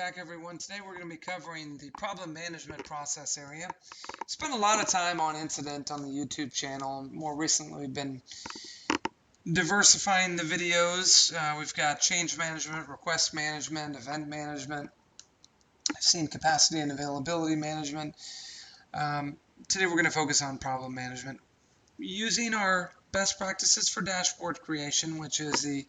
back, everyone. Today we're going to be covering the problem management process area. Spent a lot of time on incident on the YouTube channel. More recently, we've been diversifying the videos. We've got change management, request management, event management. I've seen capacity and availability management. Today we're going to focus on problem management using our best practices for dashboard creation, which is the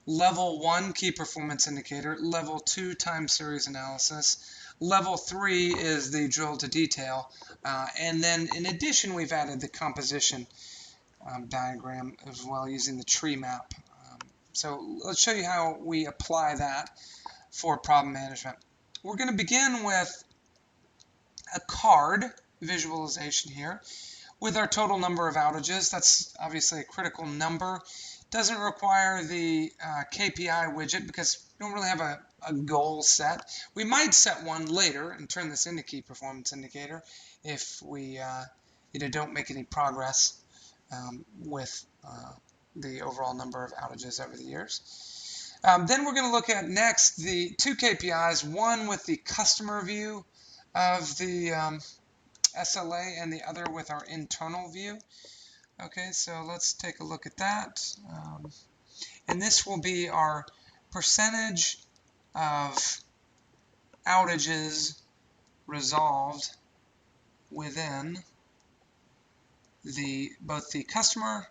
Level 1 key performance indicator, Level 2 time series analysis, Level 3 is the drill to detail, and then in addition we've added the composition diagram as well using the tree map. So let's show you how we apply that for problem management. We're going to begin with a card visualization here with our total number of outages. That's obviously a critical number. Doesn't require the KPI widget because we don't really have a goal set. We might set one later and turn this into key performance indicator if we don't make any progress with the overall number of outages over the years. Then we're going to look at next the two KPIs, one with the customer view of the SLA and the other with our internal view. Okay, so let's take a look at that. And this will be our percentage of outages resolved within both the customer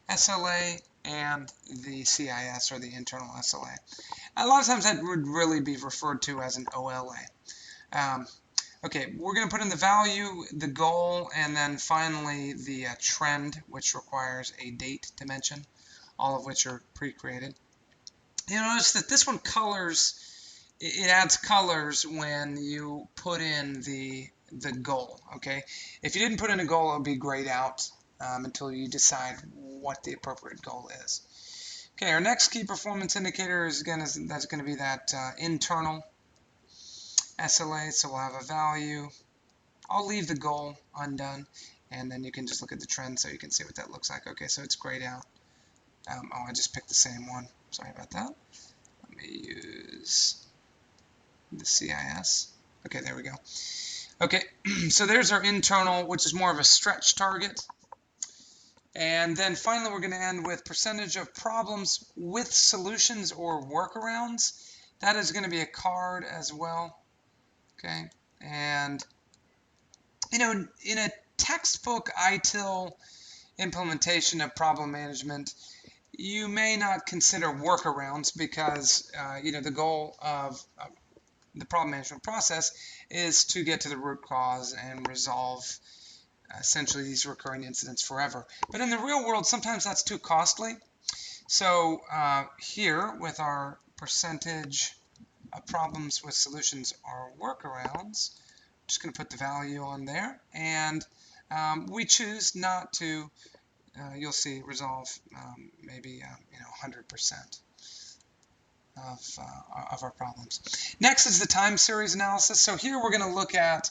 SLA and the CIS, or the internal SLA. A lot of times that would really be referred to as an OLA. Okay, we're going to put in the value, the goal, and then finally the trend, which requires a date dimension, all of which are pre-created. You'll notice that this one colors, it adds colors when you put in the goal, okay? If you didn't put in a goal, it would be grayed out until you decide what the appropriate goal is. Okay, our next key performance indicator is going to be that internal SLA, so we'll have a value. I'll leave the goal undone, and then you can just look at the trend so you can see what that looks like. Okay, so it's grayed out. Oh, I just picked the same one. Sorry about that. Let me use the CIS. Okay, there we go. Okay, so there's our internal, which is more of a stretch target. And then finally, we're going to end with percentage of problems with solutions or workarounds. That is going to be a card as well. Okay, and in a textbook ITIL implementation of problem management, you may not consider workarounds because the goal of the problem management process is to get to the root cause and resolve essentially these recurring incidents forever. But in the real world, sometimes that's too costly. So here with our percentage problems with solutions or workarounds, I'm just going to put the value on there, and we choose not to, you'll see, resolve maybe 100% of our problems. Next is the time series analysis. So here we're going to look at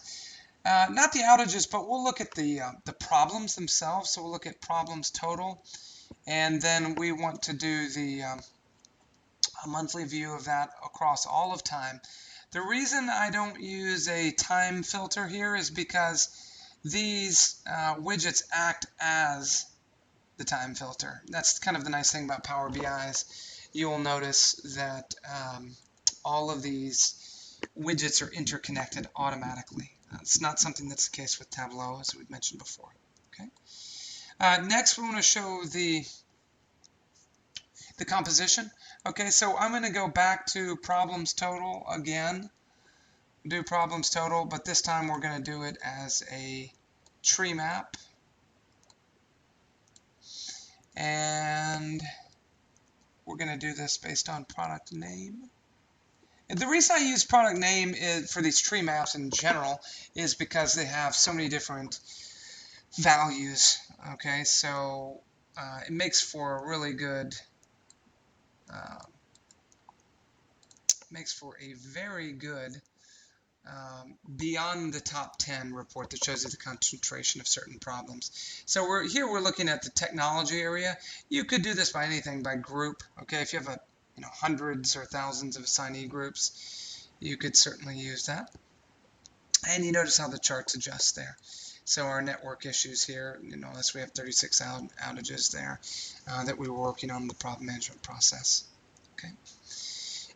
not the outages, but we'll look at the problems themselves. So we'll look at problems total, and then we want to do a monthly view of that across all of time. The reason I don't use a time filter here is because these widgets act as the time filter. That's kind of the nice thing about Power BI's. You will notice that all of these widgets are interconnected automatically. It's not something that's the case with Tableau, as we've mentioned before. Okay. Next, we want to show the composition. Okay, so I'm going to go back to problems total again, do problems total, but this time we're going to do it as a tree map. And we're going to do this based on product name. And the reason I use product name for these tree maps in general is because they have so many different values. Okay, so it makes for a really good very good beyond the top 10 report that shows you the concentration of certain problems. So we're looking at the technology area. You could do this by anything, by group. Okay, if you have hundreds or thousands of assignee groups, you could certainly use that. And you notice how the charts adjust there. So our network issues here, you notice we have 36 outages there that we were working on in the problem management process. Okay.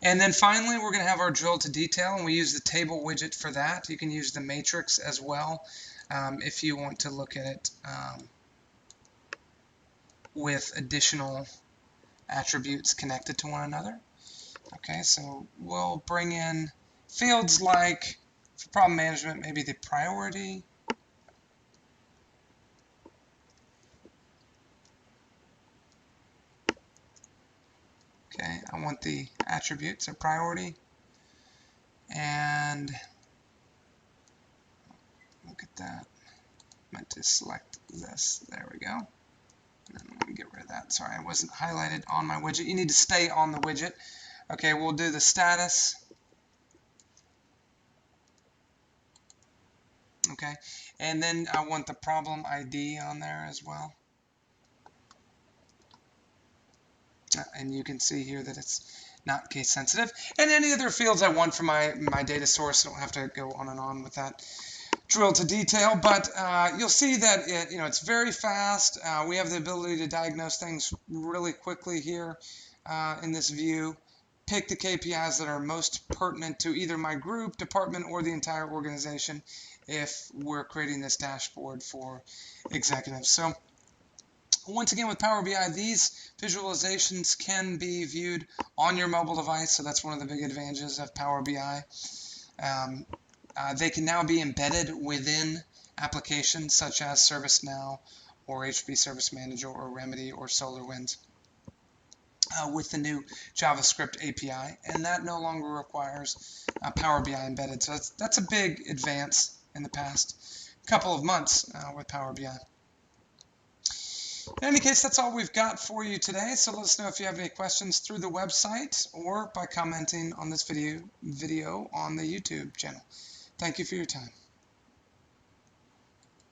And then finally, we're going to have our drill to detail, and we use the table widget for that. You can use the matrix as well if you want to look at it with additional attributes connected to one another. Okay, so we'll bring in fields like, for problem management, maybe the priority. Okay, I want the attributes of priority. And look at that. I meant to select this. There we go. And let me get rid of that. Sorry, it wasn't highlighted on my widget. You need to stay on the widget. Okay, we'll do the status. Okay, and then I want the problem ID on there as well. And you can see here that it's not case sensitive. And any other fields I want for my data source. I don't have to go on and on with that drill to detail, but you'll see that it's very fast. We have the ability to diagnose things really quickly here in this view. Pick the KPIs that are most pertinent to either my group, department, or the entire organization if we're creating this dashboard for executives. So once again, with Power BI, these visualizations can be viewed on your mobile device, so that's one of the big advantages of Power BI. They can now be embedded within applications such as ServiceNow or HP Service Manager or Remedy or SolarWinds with the new JavaScript API, and that no longer requires Power BI embedded. So that's a big advance in the past couple of months with Power BI. In any case, that's all we've got for you today. So let us know if you have any questions through the website or by commenting on this video on the YouTube channel. Thank you for your time.